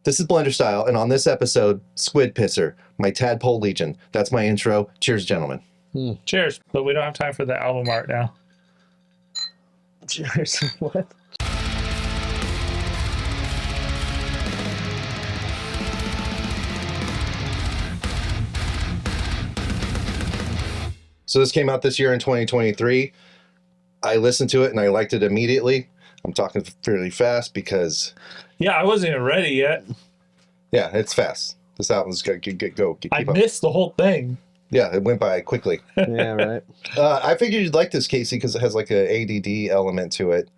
This is Blenderstyle, and on this episode, Squid Pisser, my Tadpole Legion. That's my intro. Cheers, gentlemen. Cheers, but we don't have time for the album art now. Cheers. What? So this came out this year in 2023. I listened to it and I liked it immediately. I'm talking fairly fast because... Yeah, I wasn't even ready yet. Yeah, it's fast. This album's got to go. I missed the whole thing. Yeah, it went by quickly. Yeah, right. I figured you'd like this, Casey, because it has like a ADD element to it.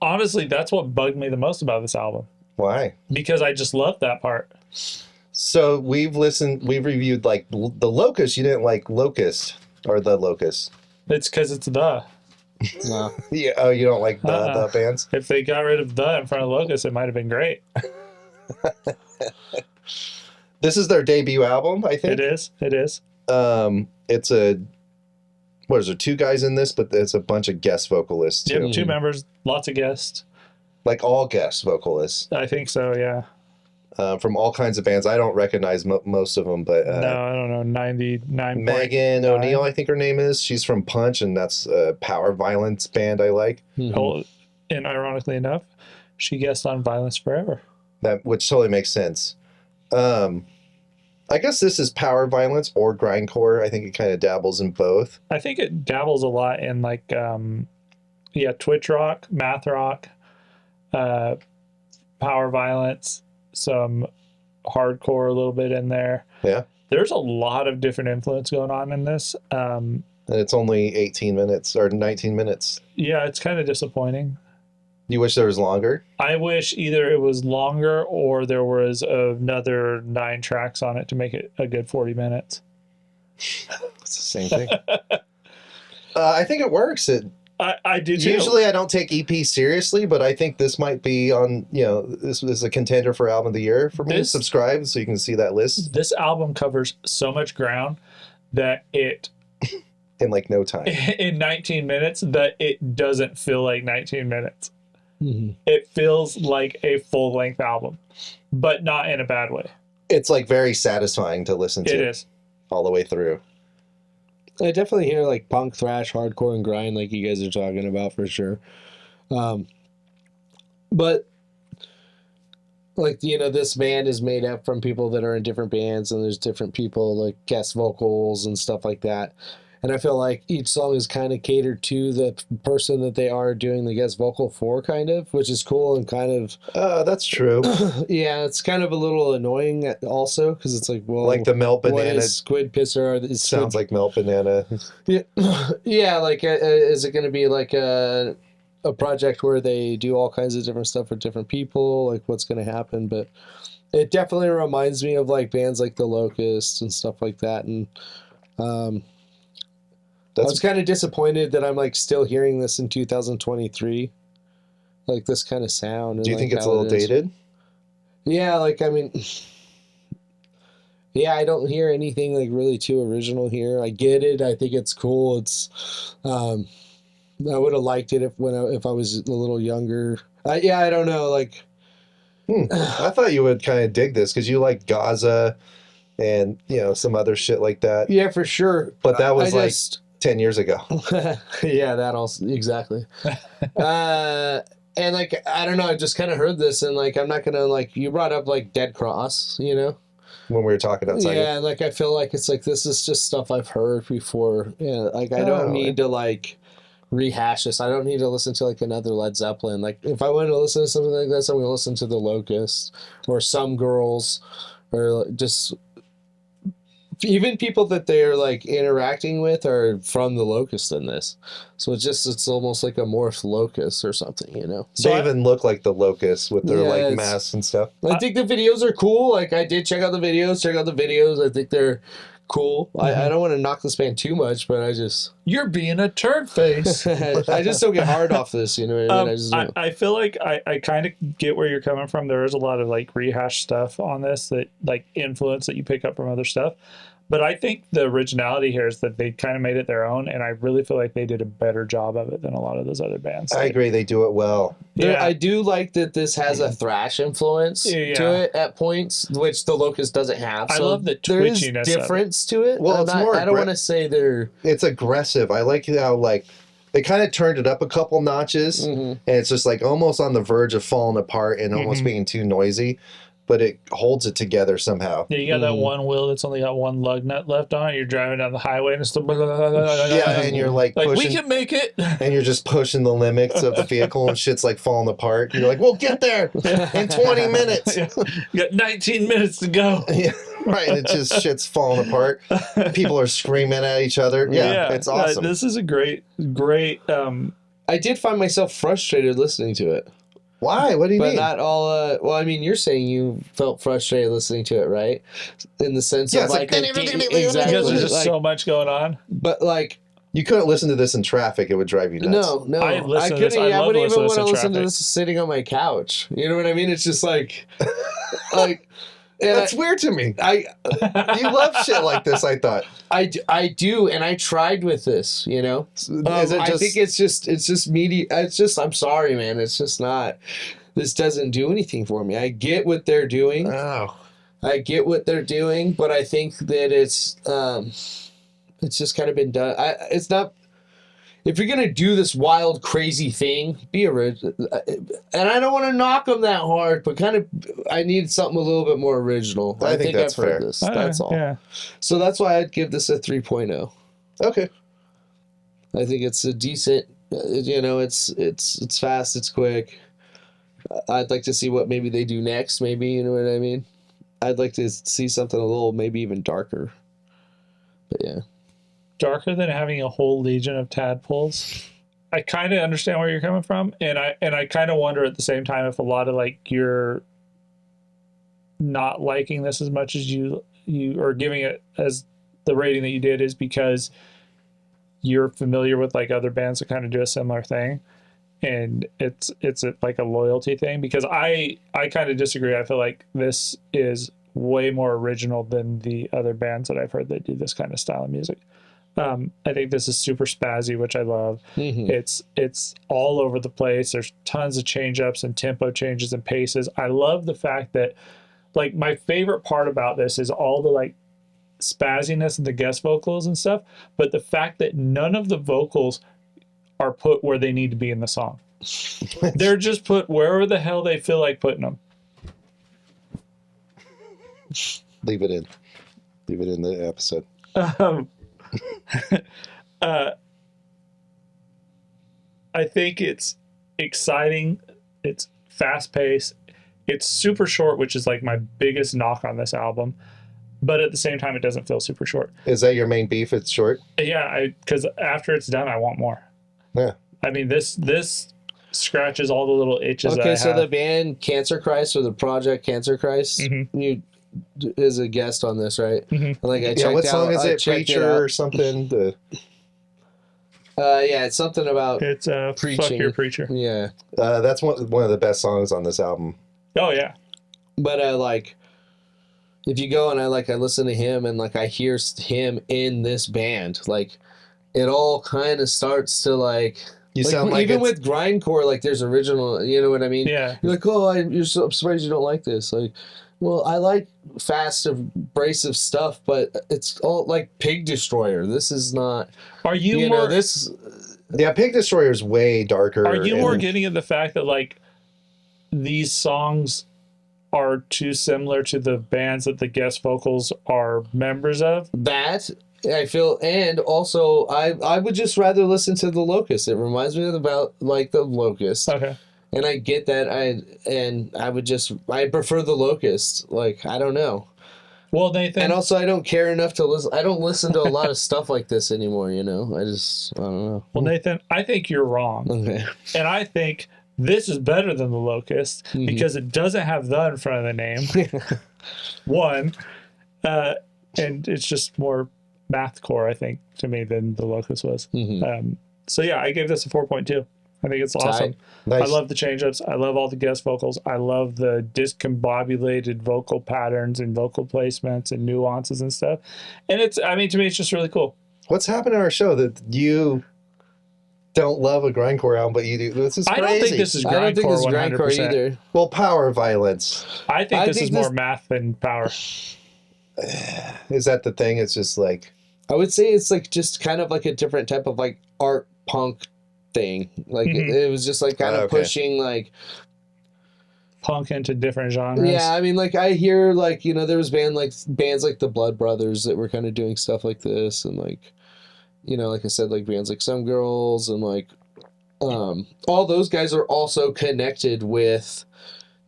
Honestly, that's what bugged me the most about this album. Why? Because I just loved that part. So we've reviewed like the Locust. You didn't like Locust or the Locust. It's because it's the. No. Yeah. Oh, you don't like the bands? If they got rid of the in front of Locust, it might have been great. This is their debut album, I think. It is. It's what is there, 2 guys in this, but there's a bunch of guest vocalists too. Yep, 2 members, lots of guests. Like all guest vocalists. I think so, yeah. From all kinds of bands. I don't recognize most of them, but... no, I don't know, 99. Meghan O'Neill, I think her name is. She's from Punch, and that's a Powerviolence band I like. And ironically enough, she guessed on Violence Forever. Which totally makes sense. I guess this is Powerviolence or Grindcore. I think it kind of dabbles in both. I think it dabbles a lot in like, Twitch rock, math rock, Powerviolence, some hardcore a little bit in there. Yeah. There's a lot of different influence going on in this. And it's only 18 minutes or 19 minutes. Yeah, it's kind of disappointing. You wish there was longer? I wish either it was longer or there was another 9 tracks on it to make it a good 40 minutes. It's the same thing. I think it works. I do too. Usually I don't take EP seriously, but I think this might be on, this is a contender for album of the year for me. Subscribe so you can see that list. This album covers so much ground that it... in like no time. In 19 minutes, that it doesn't feel like 19 minutes. Mm-hmm. It feels like a full-length album, but not in a bad way. It's like very satisfying to listen to. It is. All the way through. I definitely hear like punk, thrash, hardcore, and grind like you guys are talking about for sure. But like, this band is made up from people that are in different bands, and there's different people like guest vocals and stuff like that. And I feel like each song is kind of catered to the person that they are doing the guest vocal for, kind of, which is cool and kind of... that's true. Yeah, it's kind of a little annoying also, because it's like, well... Like the Melt Banana... What is Squid Pisser? Sounds like Melt Banana. Yeah, yeah. Like, is it going to be like a project where they do all kinds of different stuff for different people? Like, what's going to happen? But it definitely reminds me of, like, bands like The Locust and stuff like that, and... I was kind of disappointed that I'm like still hearing this in 2023, like this kind of sound. Do you think it's a little dated? Yeah, like I mean, yeah, I don't hear anything like really too original here. I get it. I think it's cool. It's, I would have liked it if I was a little younger. I don't know. Like, I thought you would kind of dig this because you like Gaza, and some other shit like that. Yeah, for sure. But that was 10 years ago. Yeah, that also, exactly. And like, I don't know, I just kind of heard this, and like, I'm not gonna, like, you brought up like Dead Cross, when we were talking outside. Yeah, like I feel like it's like this is just stuff I've heard before. Yeah, like I don't need to like rehash this. I don't need to listen to like another Led Zeppelin. Like if I wanted to listen to something like this, I'm gonna listen to The Locust or Some Girls, or just even people that they're like interacting with are from The Locust in this. So it's almost like a morphed Locust or something, So they even look like The Locust with their like masks and stuff. I think the videos are cool. Like I did check out the videos. I think they're cool. Mm-hmm. I don't want to knock this band too much, but you're being a turd face. I just don't get hard off this, what I mean? I feel like I kind of get where you're coming from. There is a lot of like rehash stuff on this that like influence that you pick up from other stuff. But I think the originality here is that they kind of made it their own, and I really feel like they did a better job of it than a lot of those other bands. I agree, they do it well. Yeah. I do like that this has a thrash influence to it at points, which the Locust doesn't have. I so love the twitchiness. There's difference to it. Well, it's more. I don't want to say they're. It's aggressive. I like how like they kind of turned it up a couple notches, and it's just like almost on the verge of falling apart and almost being too noisy. But it holds it together somehow. Yeah, you got that one wheel that's only got one lug nut left on it. You're driving down the highway and it's still... Yeah, and you're like pushing... we can make it! And you're just pushing the limits of the vehicle and shit's like falling apart. You're like, we'll get there in 20 minutes. You got 19 minutes to go. Yeah, right, and it just shit's falling apart. People are screaming at each other. Yeah, it's awesome. This is a great... I did find myself frustrated listening to it. Why? What do you mean? But not all. Well, I mean, you're saying you felt frustrated listening to it, right? In the sense of like, exactly, because there's just so much going on. But like, you couldn't listen to this in traffic; it would drive you nuts. No, I couldn't. I wouldn't even want to listen to this sitting on my couch. You know what I mean? It's just like, like. That's weird to me. You love shit like this. I thought I do, and I tried with this. You know, I think it's just media. It's just I'm sorry, man. It's just not. This doesn't do anything for me. I get what they're doing. Oh, I get what they're doing, but I think that it's just kind of been done. It's not. If you're gonna do this wild, crazy thing, be original. And I don't want to knock them that hard, but kind of, I need something a little bit more original. I think that's I've heard fair. this. That's all. Yeah. So that's why I'd give this a 3.0. Okay. I think it's a decent. You know, it's fast, it's quick. I'd like to see what maybe they do next. Maybe, you know what I mean. I'd like to see something a little, maybe even darker. But yeah. Darker than having a whole legion of tadpoles. I kind of understand where you're coming from, and I kind of wonder at the same time if a lot of like you're not liking this as much as you are giving it as the rating that you did is because you're familiar with like other bands that kind of do a similar thing, and it's like a loyalty thing. Because I kind of disagree. I feel like this is way more original than the other bands that I've heard that do this kind of style of music. I think this is super spazzy, which I love. It's all over the place. There's tons of change ups and tempo changes and paces. I love the fact that, like, my favorite part about this is all the like spazziness and the guest vocals and stuff, but the fact that none of the vocals are put where they need to be in the song. They're just put wherever the hell they feel like putting them. Leave it in. Leave it in the episode. I think it's exciting. It's fast paced. It's super short, which is like my biggest knock on this album. But at the same time, it doesn't feel super short. Is that your main beef? It's short? Yeah, because after it's done, I want more. Yeah. I mean, this scratches all the little itches. Okay, so the band Cancer Christ or the project Cancer Christ, you is a guest on this, right? Like I checked what song out, is it? Preacher or something? Yeah, it's something about preaching. Fuck your preacher. Yeah, that's one of the best songs on this album. Oh yeah, but like, if you go and I listen to him and like I hear him in this band, like it all kind of starts to like. You sound like even with grindcore, like there's original. You know what I mean? Yeah. You're like, oh, I'm surprised you don't like this. Like, well, I like fast, abrasive stuff, but it's all like Pig Destroyer. This is not. Are you more? This. Yeah, Pig Destroyer is way darker. Are you more getting at the fact that like these songs are too similar to the bands that the guest vocals are members of? That I feel, and also I would just rather listen to the Locust. It reminds me about like the Locust. Okay. And I get that. I prefer the Locust. Like, I don't know. Well, Nathan. And also, I don't care enough to listen. I don't listen to a lot of stuff like this anymore, you know? I don't know. Well, Nathan, I think you're wrong. Okay. And I think this is better than the Locust because it doesn't have the in front of the name. One. And it's just more mathcore, I think, to me than the Locust was. So, yeah, I gave this a 4.2. I think it's awesome. Nice. I love the change-ups. I love all the guest vocals. I love the discombobulated vocal patterns and vocal placements and nuances and stuff. And it's, I mean, to me, it's just really cool. What's happened to our show that you don't love a grindcore album, but you do? This is crazy. I don't think this is I don't think grindcore this is 100%. grindcore either. Well, Powerviolence. I think this is more math than power. Is that the thing? It's just like... I would say it's like just kind of like a different type of like art punk thing. Like it was just like kind of pushing like punk into different genres. Yeah, I mean, like I hear like, you know, there was bands like the Blood Brothers that were kind of doing stuff like this, and like, you know, like I said, like bands like Some Girls, and like all those guys are also connected with,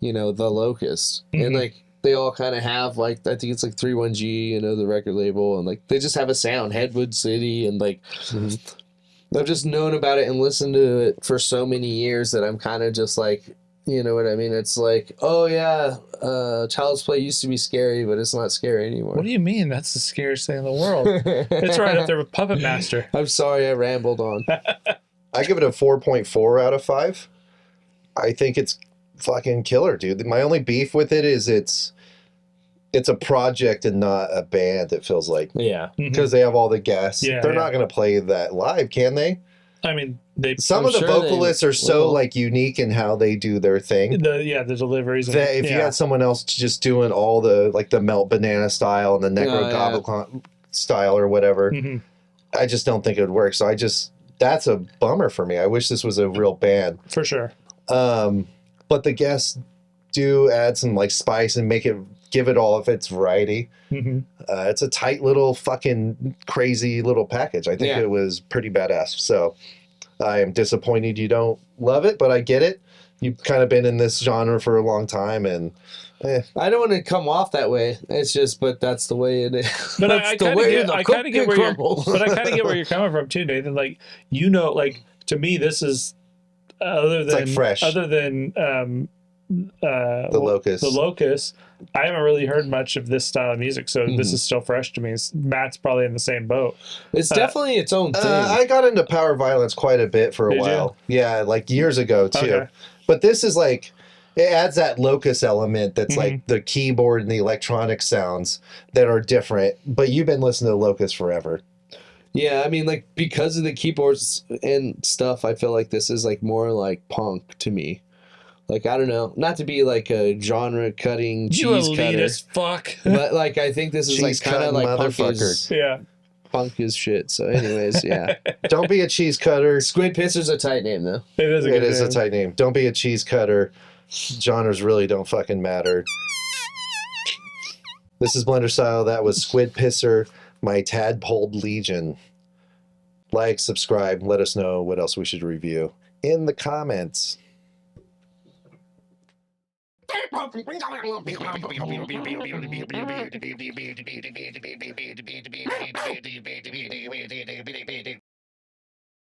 you know, the Locust, and like they all kind of have like, I think it's like 31G, you know, the record label, and like they just have a sound, Headwood City, and like I've just known about it and listened to it for so many years that I'm kind of just like, you know what I mean? It's like, oh yeah, Child's Play used to be scary, but it's not scary anymore. What do you mean? That's the scariest thing in the world. It's right up there with Puppet Master. I'm sorry I rambled on. I give it a 4.4 out of 5. I think it's fucking killer, dude. My only beef with it is it's a project and not a band, it feels like. Yeah. Because they have all the guests. Yeah, They're not going to play that live, can they? I mean, some of the vocalists are so like unique in how they do their thing. The deliveries. That if you had someone else just doing all the like the Melt Banana style and the Necro Gobble style or whatever, I just don't think it would work. So that's a bummer for me. I wish this was a real band. For sure. But the guests do add some like spice and give it all of its variety. It's a tight little fucking crazy little package. I think it was pretty badass. So I am disappointed you don't love it, but I get it. You've kind of been in this genre for a long time, and I don't want to come off that way. It's just, but that's the way it is. But I kind of get where you're coming from too, Nathan. Like, you know, like to me, this is other than the Locust. The Locust. I haven't really heard much of this style of music, so this is still fresh to me. Matt's probably in the same boat. It's definitely its own thing. I got into Powerviolence quite a bit for a while. Yeah, like years ago too. Okay. But this is like, it adds that Locust element that's like the keyboard and the electronic sounds that are different. But you've been listening to Locust forever. Yeah, I mean, like, because of the keyboards and stuff, I feel like this is like more like punk to me. Like, I don't know, not to be like a genre cutting cheese cutter, fuck. But like, I think this is like kind of like punk is shit. So, anyways, yeah. Don't be a cheese cutter. Squid Pisser's a tight name though. It is a tight name. Don't be a cheese cutter. Genres really don't fucking matter. This is Blenderstyle. That was Squid Pisser, my Tadpole Legion. Like, subscribe, let us know what else we should review in the comments.